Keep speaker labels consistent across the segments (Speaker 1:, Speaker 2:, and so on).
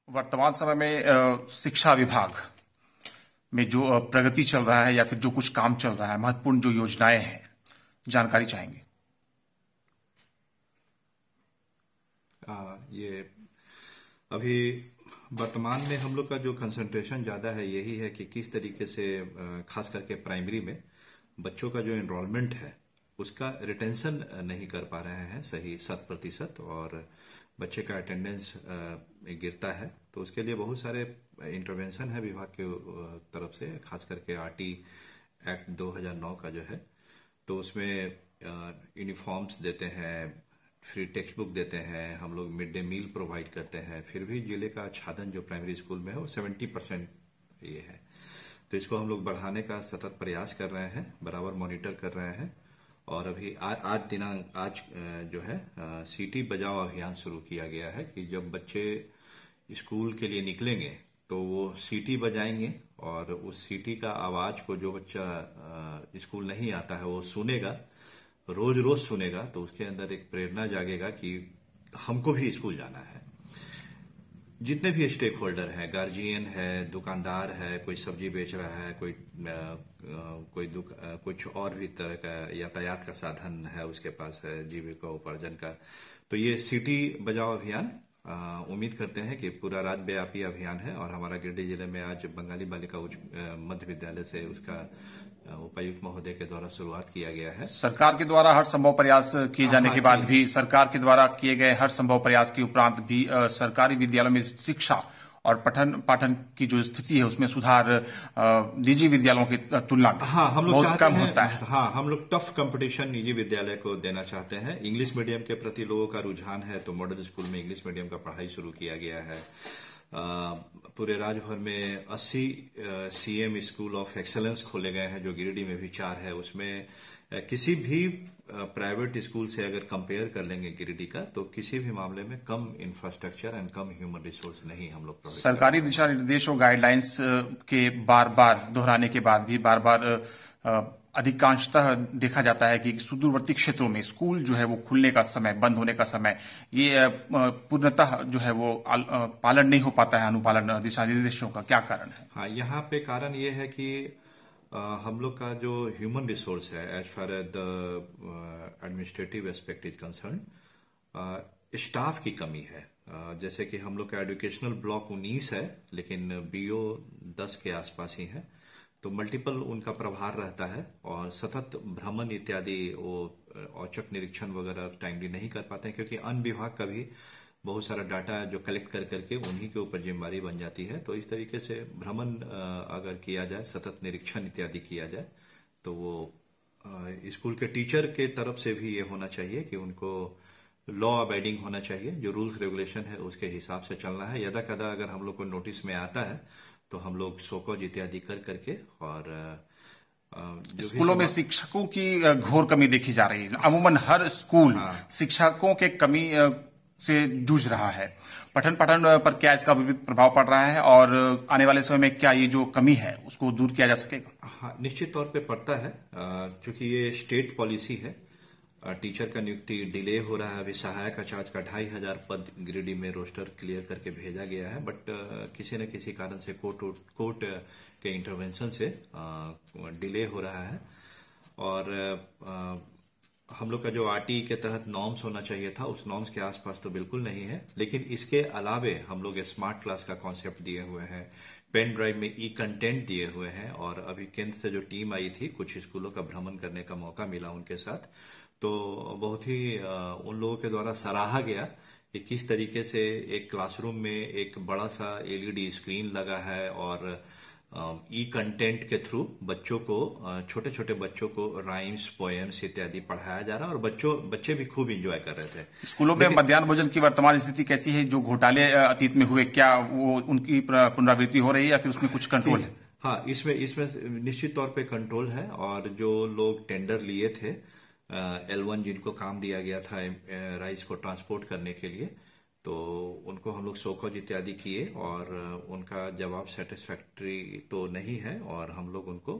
Speaker 1: वर्तमान समय में शिक्षा विभाग में जो प्रगति चल रहा है या फिर जो कुछ काम चल रहा है, महत्वपूर्ण जो योजनाएं हैं, जानकारी चाहेंगे।
Speaker 2: ये अभी वर्तमान में हम लोग का जो कंसंट्रेशन ज़्यादा है यही है कि किस तरीके से खास करके प्राइमरी में बच्चों का जो एनरोलमेंट है उसका रिटेंशन नहीं कर पा रहे हैं सही 100%, और बच्चे का अटेंडेंस गिरता है। तो उसके लिए बहुत सारे इंटरवेंशन है विभाग के तरफ से, खास करके आरटी एक्ट 2009 का जो है, तो उसमें यूनिफॉर्म्स देते हैं, फ्री टेक्स्ट बुक देते हैं, हम लोग मिड डे मील प्रोवाइड करते हैं। फिर भी जिले का आच्छादन जो प्राइमरी स्कूल में है वो 70% ये है। तो इसको हम लोग बढ़ाने का सतत प्रयास कर रहे हैं, बराबर मॉनिटर कर रहे हैं। और अभी आज जो है सीटी बजाओ अभियान शुरू किया गया है कि जब बच्चे स्कूल के लिए निकलेंगे तो वो सीटी बजाएंगे, और उस सीटी का आवाज को जो बच्चा स्कूल नहीं आता है वो सुनेगा, रोज रोज सुनेगा, तो उसके अंदर एक प्रेरणा जागेगा कि हमको भी स्कूल जाना है। जितने भी स्टेक होल्डर हैं, गार्जियन है, दुकानदार है, कोई सब्जी बेच रहा है, कुछ और भी तरह का यातायात का साधन है उसके पास है, जीविका उपार्जन का, तो ये सिटी बचाओ अभियान उम्मीद करते हैं कि पूरा राज्यव्यापी अभियान है। और हमारा गिरिडीह जिले में आज बंगाली बालिका उच्च मध्य विद्यालय से उसका उपायुक्त महोदय के द्वारा शुरुआत किया गया है।
Speaker 1: सरकार के द्वारा हर संभव प्रयास किए जाने के बाद भी, सरकार के द्वारा किए गए हर संभव प्रयास के उपरांत भी सरकारी विद्यालयों में शिक्षा और पठन पाठन की जो स्थिति है उसमें सुधार निजी विद्यालयों की तुलना में
Speaker 2: हम लोग
Speaker 1: बहुत कम होता है।
Speaker 2: हम लोग टफ कंपटीशन निजी विद्यालय को देना चाहते हैं। इंग्लिश मीडियम के प्रति लोगों का रुझान है, तो मॉडल स्कूल में इंग्लिश मीडियम का पढ़ाई शुरू किया गया है। पूरे राज्य भर में 80 सीएम स्कूल ऑफ एक्सेलेंस खोले गए हैं, जो गिरिडीह में भी 4 है। उसमें किसी भी प्राइवेट स्कूल से अगर कंपेयर कर लेंगे गिरिडीह का, तो किसी भी मामले में कम इंफ्रास्ट्रक्चर एंड कम ह्यूमन रिसोर्स नहीं हम लोग प्रोवाइड।
Speaker 1: सरकारी दिशा निर्देश और गाइडलाइंस के बार बार दोहराने के बाद भी बार बार अधिकांशतः देखा जाता है कि सुदूरवर्ती क्षेत्रों में स्कूल जो है वो खुलने का समय, बंद होने का समय, ये पूर्णतः जो है वो पालन नहीं हो पाता है, अनुपालन दिशा निर्देशों का। क्या कारण है?
Speaker 2: हाँ, यहाँ पे कारण ये है कि हम लोग का जो ह्यूमन रिसोर्स है, as far as the administrative aspect is concern, staff की कमी है। जैसे कि हम लोग का एजुकेशनल ब्लॉक 19 है, लेकिन बीओ 10 के आसपास ही है, तो मल्टीपल उनका प्रभार रहता है, और सतत भ्रमण इत्यादि वो औचक निरीक्षण वगैरह टाइमली नहीं कर पाते हैं, क्योंकि अन्य विभाग का भी बहुत सारा डाटा जो कलेक्ट कर करके उन्हीं के ऊपर जिम्मेदारी बन जाती है। तो इस तरीके से भ्रमण अगर किया जाए, सतत निरीक्षण इत्यादि किया जाए, तो वो स्कूल के टीचर के तरफ से भी ये होना चाहिए कि उनको लॉ अबाइडिंग होना चाहिए, जो रूल्स रेगुलेशन है उसके हिसाब से चलना है। यदा कदा अगर हम लोग को नोटिस में आता है तो हम लोग शोकॉज इत्यादि कर करके, और
Speaker 1: स्कूलों में शिक्षकों की घोर कमी देखी जा रही है। अमूमन हर स्कूल शिक्षकों के कमी से जूझ रहा है। पठन पाठन पर क्या इसका विपरीत प्रभाव पड़ रहा है, और आने वाले समय में क्या ये जो कमी है उसको दूर किया जा सकेगा?
Speaker 2: हाँ, निश्चित तौर पे पड़ता है, क्योंकि ये स्टेट पॉलिसी है। टीचर का नियुक्ति डिले हो रहा है। अभी सहायक आचार्य का 2500 पद गिरिडीह में रोस्टर क्लियर करके भेजा गया है, बट किसी न किसी कारण से कोर्ट के इंटरवेंशन से डिले हो रहा है। और हम लोग का जो आरटी के तहत नॉर्म्स होना चाहिए था, उस नॉर्म्स के आसपास तो बिल्कुल नहीं है। लेकिन इसके अलावे हम लोग स्मार्ट क्लास का कॉन्सेप्ट दिए हुए हैं, पेन ड्राइव में ई कंटेंट दिए हुए हैं, और अभी केंद्र से जो टीम आई थी, कुछ स्कूलों का भ्रमण करने का मौका मिला उनके साथ, तो बहुत ही उन लोगों के द्वारा सराहा गया कि किस तरीके से एक क्लासरूम में एक बड़ा सा एलईडी स्क्रीन लगा है, और ई कंटेंट के थ्रू बच्चों को, छोटे छोटे बच्चों को राइम्स, पोएम्स इत्यादि पढ़ाया जा रहा है, और बच्चे भी खूब एंजॉय कर रहे थे।
Speaker 1: स्कूलों में मध्याह्न भोजन की वर्तमान स्थिति कैसी है? जो घोटाले अतीत में हुए, क्या वो उनकी पुनरावृत्ति हो रही है या फिर उसमें कुछ कंट्रोल है?
Speaker 2: हाँ, इसमें निश्चित तौर पे कंट्रोल है। और जो लोग टेंडर लिए थे, L1 जिनको काम दिया गया था राइस को ट्रांसपोर्ट करने के लिए, तो उनको हम लोग शोकॉज इत्यादि किए, और उनका जवाब सेटिस्फैक्ट्री तो नहीं है, और हम लोग उनको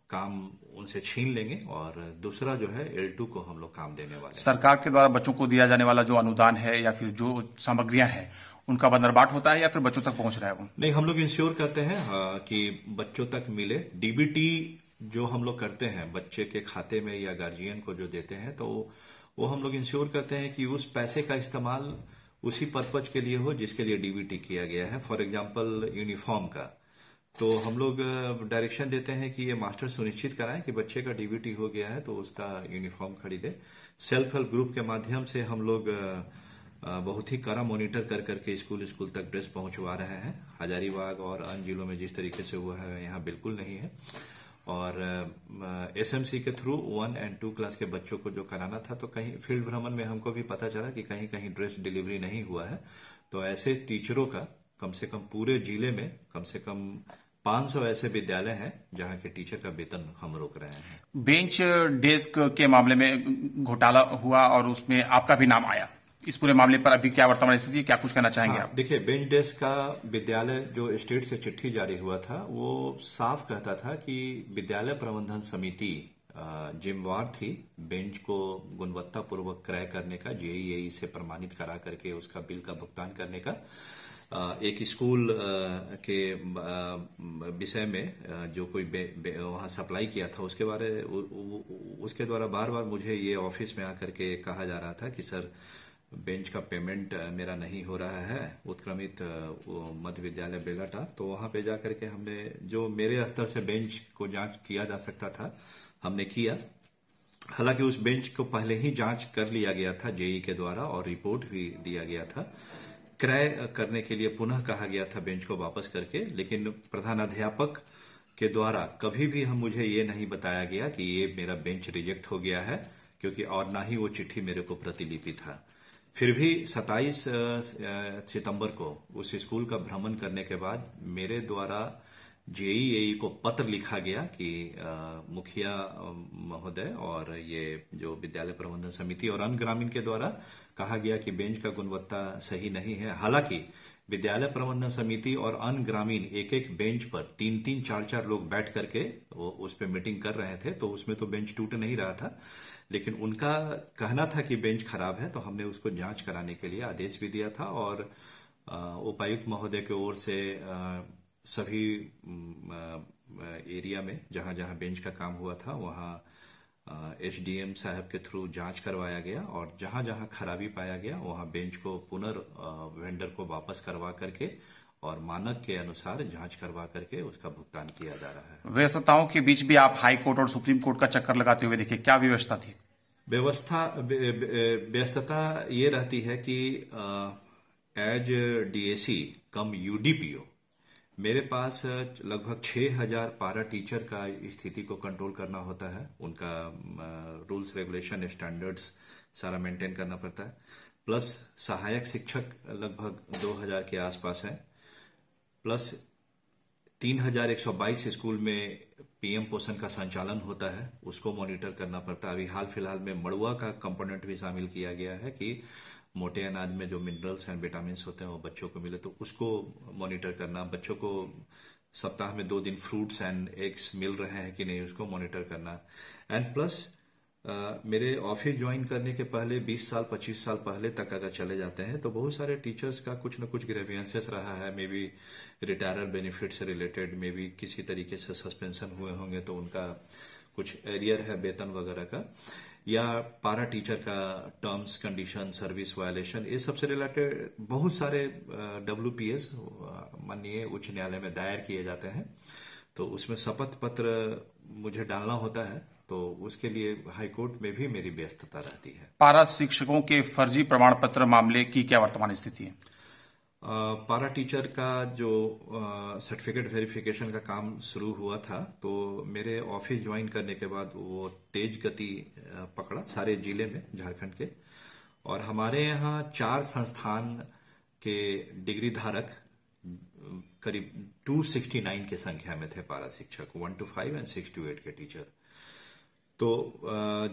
Speaker 2: काम उनसे छीन लेंगे और दूसरा जो है L2 को हम लोग काम देने वाले हैं।
Speaker 1: सरकार के द्वारा बच्चों को दिया जाने वाला जो अनुदान है या फिर जो सामग्रियां हैं उनका बंदरबाट होता है या फिर बच्चों तक पहुंच रहा है वो?
Speaker 2: नहीं, हम लोग इंश्योर करते हैं कि बच्चों तक मिले। डीबीटी जो हम लोग करते हैं बच्चे के खाते में या गार्जियन को जो देते हैं, तो वो हम लोग इंश्योर करते हैं कि उस पैसे का इस्तेमाल उसी पर्पज के लिए हो जिसके लिए डीबीटी किया गया है। फॉर एग्जाम्पल यूनिफॉर्म का, तो हम लोग डायरेक्शन देते हैं कि ये मास्टर सुनिश्चित कराएं कि बच्चे का डीबीटी हो गया है तो उसका यूनिफॉर्म खरीदे। सेल्फ हेल्प ग्रुप के माध्यम से हम लोग बहुत ही कड़ा मॉनिटर कर करके स्कूल स्कूल तक ड्रेस पहुंचवा रहे हैं। हजारीबाग और अन्य जिलों में जिस तरीके से हुआ है यहाँ बिल्कुल नहीं है। और एसएमसी के थ्रू 1 और 2 क्लास के बच्चों को जो कराना था, तो कहीं फील्ड भ्रमण में हमको भी पता चला कि कहीं कहीं ड्रेस डिलीवरी नहीं हुआ है। तो ऐसे टीचरों का कम से कम पूरे जिले में कम से कम 500 ऐसे विद्यालय हैं जहां के टीचर का वेतन हम रोक रहे हैं।
Speaker 1: बेंच डेस्क के मामले में घोटाला हुआ और उसमें आपका भी नाम आया। इस पूरे मामले पर अभी क्या वर्तमान स्थिति है, क्या कुछ कहना चाहेंगे आप?
Speaker 2: देखिए, बेंच डेस्क का विद्यालय जो स्टेट से चिट्ठी जारी हुआ था वो साफ कहता था कि विद्यालय प्रबंधन समिति जिम्मेवार थी बेंच को गुणवत्तापूर्वक क्रय करने का, जेईई से प्रमाणित करा करके उसका बिल का भुगतान करने का। एक स्कूल के विषय में जो कोई वहां सप्लाई किया था उसके द्वारा बार बार मुझे ये ऑफिस में आकर के कहा जा रहा था कि सर बेंच का पेमेंट मेरा नहीं हो रहा है। उत्क्रमित मध्य विद्यालय बेलाटा, तो वहां पे जाकर के हमने जो मेरे स्तर से बेंच को जांच किया जा सकता था हमने किया। हालांकि उस बेंच को पहले ही जांच कर लिया गया था जेई के द्वारा और रिपोर्ट भी दिया गया था। क्रय करने के लिए पुनः कहा गया था बेंच को वापस करके, लेकिन प्रधानाध्यापक के द्वारा कभी भी मुझे ये नहीं बताया गया कि ये मेरा बेंच रिजेक्ट हो गया है, क्योंकि और ना ही वो चिट्ठी मेरे को प्रतिलिपि था। फिर भी 27 सितंबर को उस स्कूल का भ्रमण करने के बाद मेरे द्वारा जेईई को पत्र लिखा गया कि मुखिया महोदय और ये जो विद्यालय प्रबंधन समिति और अन्य ग्रामीण के द्वारा कहा गया कि बेंच का गुणवत्ता सही नहीं है। हालांकि विद्यालय प्रबंधन समिति और अन्य ग्रामीण एक एक बेंच पर 3-3, 4-4 लोग बैठ करके वो उस पर मीटिंग कर रहे थे, तो उसमें तो बेंच टूट नहीं रहा था। लेकिन उनका कहना था कि बेंच खराब है, तो हमने उसको जांच कराने के लिए आदेश भी दिया था। और उपायुक्त महोदय की ओर से सभी एरिया में जहां जहां बेंच का काम हुआ था वहां एसडीएम साहब के थ्रू जांच करवाया गया और जहां जहां खराबी पाया गया वहां बेंच को वेंडर को वापस करवा करके और मानक के अनुसार जांच करवा करके उसका भुगतान किया जा रहा है।
Speaker 1: व्यस्तताओं के बीच भी आप हाई कोर्ट और सुप्रीम कोर्ट का चक्कर लगाते हुए देखिए, क्या व्यवस्था थी?
Speaker 2: व्यस्तता ये रहती है कि एज डीएसी कम यूडीपीओ मेरे पास लगभग 6000 पारा टीचर का स्थिति को कंट्रोल करना होता है। उनका रूल्स रेगुलेशन स्टैंडर्ड्स सारा मेंटेन करना पड़ता है। प्लस सहायक शिक्षक लगभग 2000 के आसपास है। प्लस 3122 स्कूल में पीएम पोषण का संचालन होता है, उसको मॉनिटर करना पड़ता है। अभी हाल फिलहाल में मड़ुआ का कंपोनेंट भी शामिल किया गया है कि मोटे अनाज में जो मिनरल्स एंड विटामिन होते हैं वो बच्चों को मिले, तो उसको मॉनिटर करना। बच्चों को सप्ताह में 2 दिन फ्रूट्स एंड एग्स मिल रहे हैं कि नहीं, उसको मॉनिटर करना। एंड प्लस मेरे ऑफिस ज्वाइन करने के पहले 20 साल 25 साल पहले तक अगर चले जाते हैं तो बहुत सारे टीचर्स का कुछ न कुछ ग्रेवियंसेस रहा है। मे बी रिटायर बेनिफिट से रिलेटेड, मे बी किसी तरीके से सस्पेंशन हुए होंगे तो उनका कुछ एरियर है वेतन वगैरह का, या पारा टीचर का टर्म्स कंडीशन सर्विस वायलेशन, ये सबसे रिलेटेड बहुत सारे WPS माननीय उच्च न्यायालय में दायर किए जाते हैं। तो उसमें शपथ पत्र मुझे डालना होता है, तो उसके लिए हाईकोर्ट में भी मेरी व्यस्तता रहती है।
Speaker 1: पारा शिक्षकों के फर्जी प्रमाण पत्र मामले की क्या वर्तमान स्थिति है?
Speaker 2: पारा टीचर का जो सर्टिफिकेट वेरिफिकेशन का काम शुरू हुआ था, तो मेरे ऑफिस ज्वाइन करने के बाद वो तेज गति पकड़ा सारे जिले में झारखंड के। और हमारे यहाँ 4 संस्थान के डिग्री धारक करीब 269 के संख्या में थे पारा शिक्षक, 1 to 5 और 6 to 8 के टीचर। तो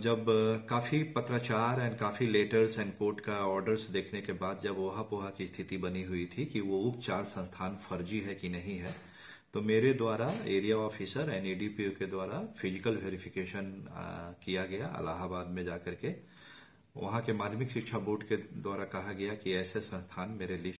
Speaker 2: जब काफी पत्राचार एंड काफी लेटर्स एंड कोर्ट का ऑर्डर्स देखने के बाद जब वहापोहा की स्थिति बनी हुई थी कि वो उक्त 4 संस्थान फर्जी है कि नहीं है, तो मेरे द्वारा एरिया ऑफिसर एंड एडीपीओ के द्वारा फिजिकल वेरिफिकेशन किया गया इलाहाबाद में जाकर के। वहां के माध्यमिक शिक्षा बोर्ड के द्वारा कहा गया कि ऐसे संस्थान मेरे लिस्ट